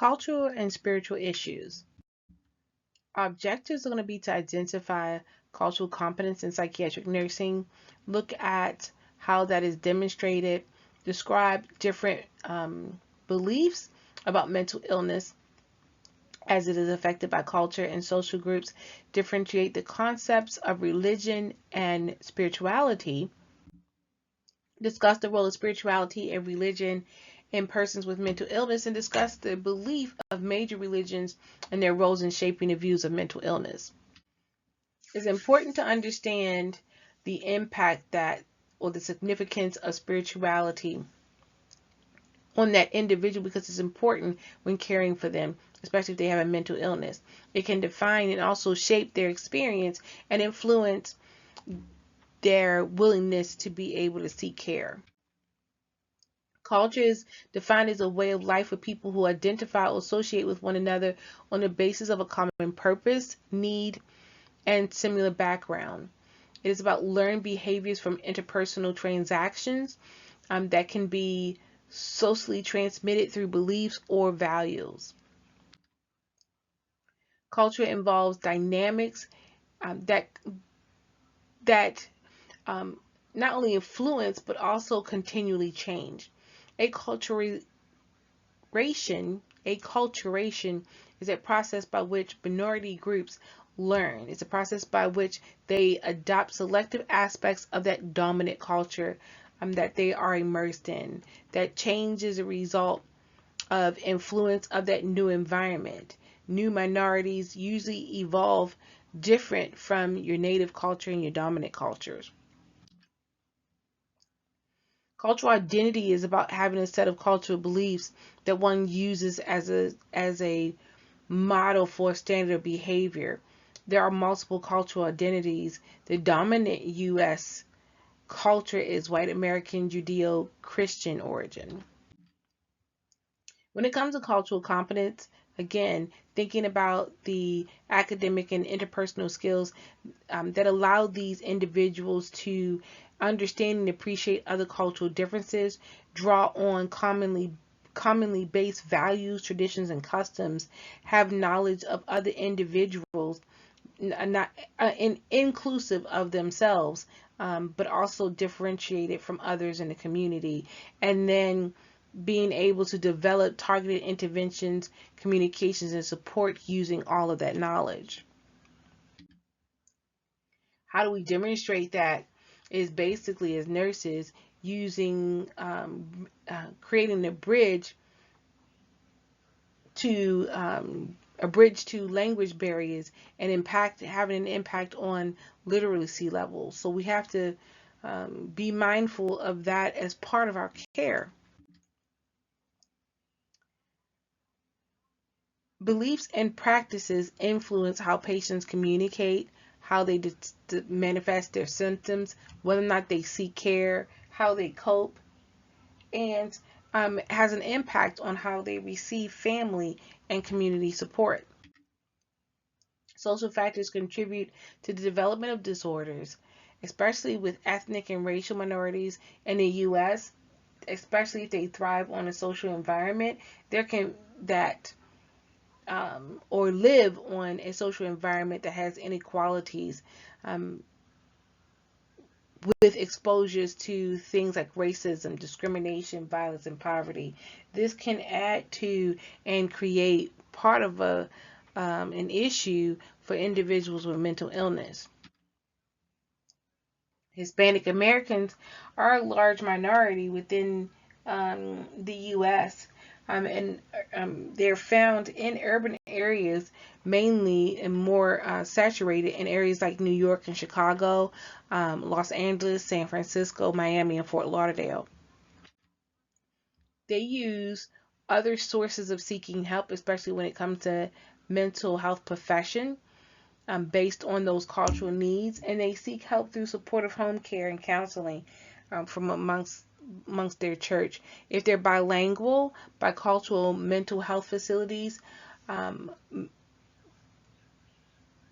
Cultural and spiritual issues. Our objectives are going to be to identify cultural competence in psychiatric nursing, look at how that is demonstrated, describe different beliefs about mental illness as it is affected by culture and social groups, differentiate the concepts of religion and spirituality, discuss the role of spirituality and religion in persons with mental illness, and discuss the belief of major religions and their roles in shaping the views of mental illness. It's important to understand the impact that or the significance of spirituality on that individual because it's important when caring for them, especially if they have a mental illness. It can define and also shape their experience and influence their willingness to be able to seek care. Culture is defined as a way of life for people who identify or associate with one another on the basis of a common purpose, need, and similar background. It is about learned behaviors from interpersonal transactions that can be socially transmitted through beliefs or values. Culture involves dynamics that not only influence but also continually change. A culturation, a culturation is a process by which minority groups learn. It's a process by which they adopt selective aspects of that dominant culture that they are immersed in. That change is a result of influence of that new environment. New minorities usually evolve different from your native culture and your dominant cultures. Cultural identity is about having a set of cultural beliefs that one uses as a model for standard behavior. There are multiple cultural identities. The dominant U.S. culture is white American Judeo-Christian origin. When it comes to cultural competence, again, thinking about the academic and interpersonal skills that allow these individuals to understand and appreciate other cultural differences, draw on commonly based values, traditions, and customs, have knowledge of other individuals, not inclusive of themselves, but also differentiated from others in the community, and then being able to develop targeted interventions, communications, and support using all of that knowledge. How do we demonstrate that? Is basically as nurses using creating a bridge to language barriers and having an impact on literacy levels. So we have to be mindful of that as part of our care. Beliefs and practices influence how patients communicate, how they manifest their symptoms, whether or not they seek care, how they cope, and has an impact on how they receive family and community support. Social factors contribute to the development of disorders, especially with ethnic and racial minorities in the U.S., especially if they thrive on a social environment there can that or live on a social environment that has inequalities um, with exposures to things like racism, discrimination, violence, and poverty. This can add to and create part of an issue for individuals with mental illness. Hispanic Americans are a large minority within the U.S. And they're found in urban areas, mainly and more saturated in areas like New York and Chicago, Los Angeles, San Francisco, Miami, and Fort Lauderdale. They use other sources of seeking help, especially when it comes to mental health profession, based on those cultural needs, and they seek help through supportive home care and counseling from amongst their church. If they're bilingual, bicultural mental health facilities um,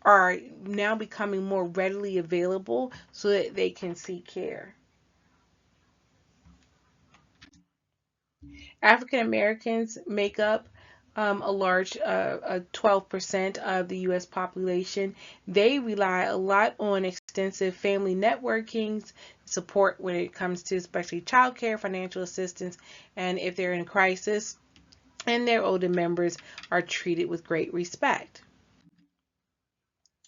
are now becoming more readily available so that they can seek care. African Americans make up a large 12% of the U.S. population. They rely a lot on extensive family networkings, support when it comes to especially childcare, financial assistance, and if they're in crisis, and their older members are treated with great respect.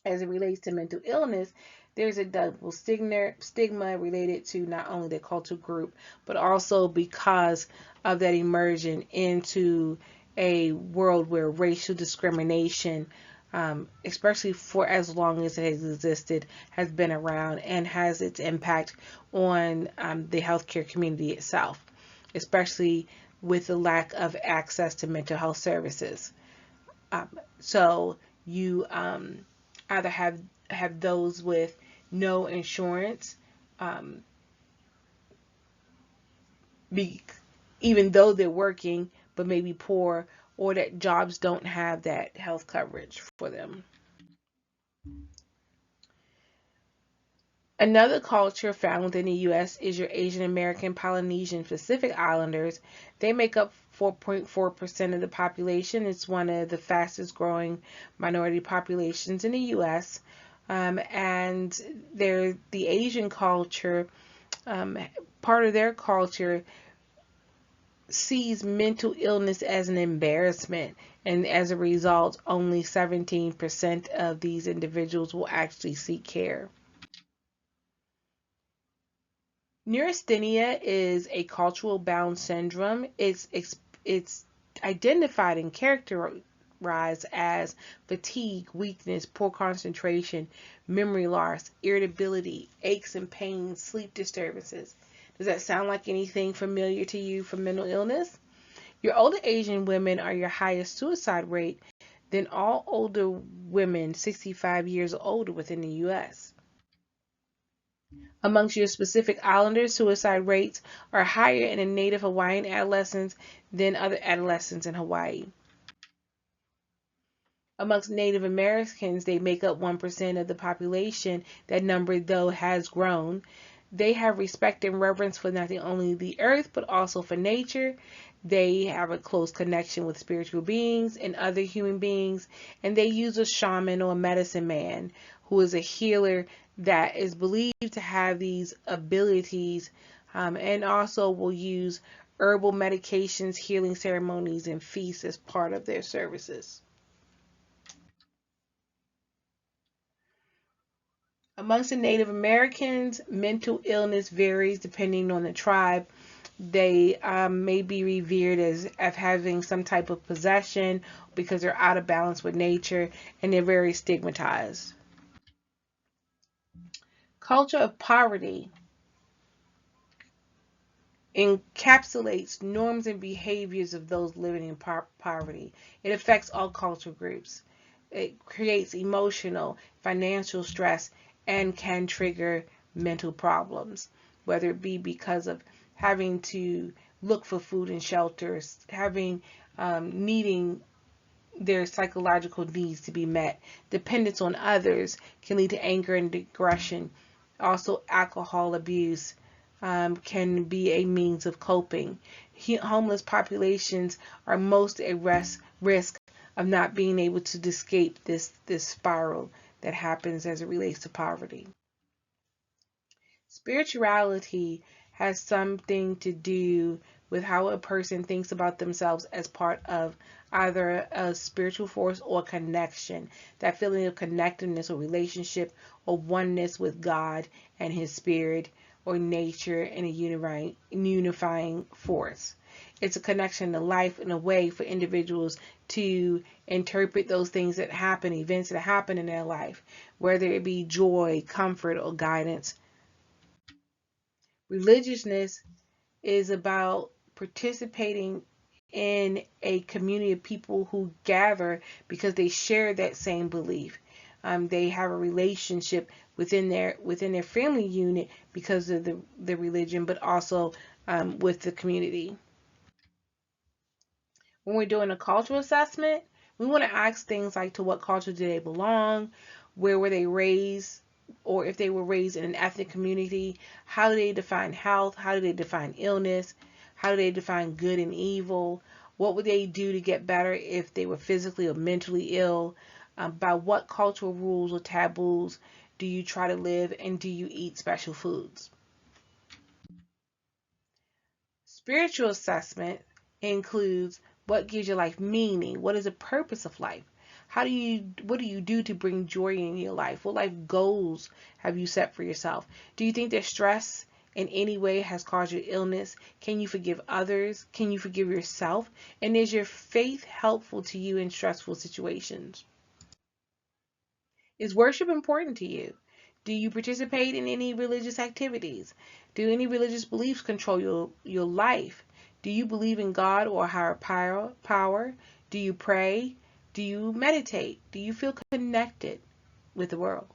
As it relates to mental illness, there's a double stigma related to not only the cultural group, but also because of that immersion into a world where racial discrimination, especially for as long as it has existed, has been around and has its impact on the healthcare community itself, especially with the lack of access to mental health services. So you either have those with no insurance, um, be, even though they're working, but maybe poor, or that jobs don't have that health coverage for them. Another culture found within the U.S. is your Asian American, Polynesian, Pacific Islanders. They make up 4.4% of the population. It's one of the fastest growing minority populations in the U.S. And the Asian culture, um, part of their culture sees mental illness as an embarrassment, and as a result, only 17% of these individuals will actually seek care. Neurasthenia is a cultural bound syndrome. It's identified and characterized as fatigue, weakness, poor concentration, memory loss, irritability, aches and pains, sleep disturbances. Does that sound like anything familiar to you from mental illness? Your older Asian women are your highest suicide rate than all older women 65 years or older within the U.S. Amongst your Pacific Islanders, suicide rates are higher in the native Hawaiian adolescents than other adolescents in Hawaii. Amongst Native Americans, they make up 1% of the population. That number, though, has grown. They have respect and reverence for not only the earth, but also for nature. They have a close connection with spiritual beings and other human beings, and they use a shaman or a medicine man who is a healer that is believed to have these abilities, and also will use herbal medications, healing ceremonies, and feasts as part of their services. Amongst the Native Americans, mental illness varies depending on the tribe. They may be revered as having some type of possession because they're out of balance with nature, and they're very stigmatized. Culture of poverty encapsulates norms and behaviors of those living in poverty. It affects all cultural groups. It creates emotional, financial stress, and can trigger mental problems, whether it be because of having to look for food and shelters, having needing their psychological needs to be met. Dependence on others can lead to anger and aggression. Also, alcohol abuse can be a means of coping. Homeless populations are most at risk of not being able to escape this spiral that happens as it relates to poverty. Spirituality has something to do with how a person thinks about themselves as part of either a spiritual force or connection. That feeling of connectedness or relationship or oneness with God and His Spirit or nature in a unifying force. It's a connection to life in a way for individuals to interpret those things that happen, events that happen in their life, whether it be joy, comfort, or guidance. Religiousness is about participating in a community of people who gather because they share that same belief. They have a relationship within their family unit because of the religion, but also with the community. When we're doing a cultural assessment, we want to ask things like to what culture do they belong, where were they raised, or if they were raised in an ethnic community, how do they define health, how do they define illness, how do they define good and evil, What would they do to get better if they were physically or mentally ill? By what cultural rules or taboos do you try to live, and do you eat special foods? Spiritual assessment includes what gives your life meaning, what is the purpose of life? What do you do to bring joy in your life? What life goals have you set for yourself? Do you think that stress in any way has caused you illness? Can you forgive others? Can you forgive yourself? And is your faith helpful to you in stressful situations? Is worship important to you? Do you participate in any religious activities? Do any religious beliefs control your life? Do you believe in God or higher power? Do you pray? Do you meditate? Do you feel connected with the world?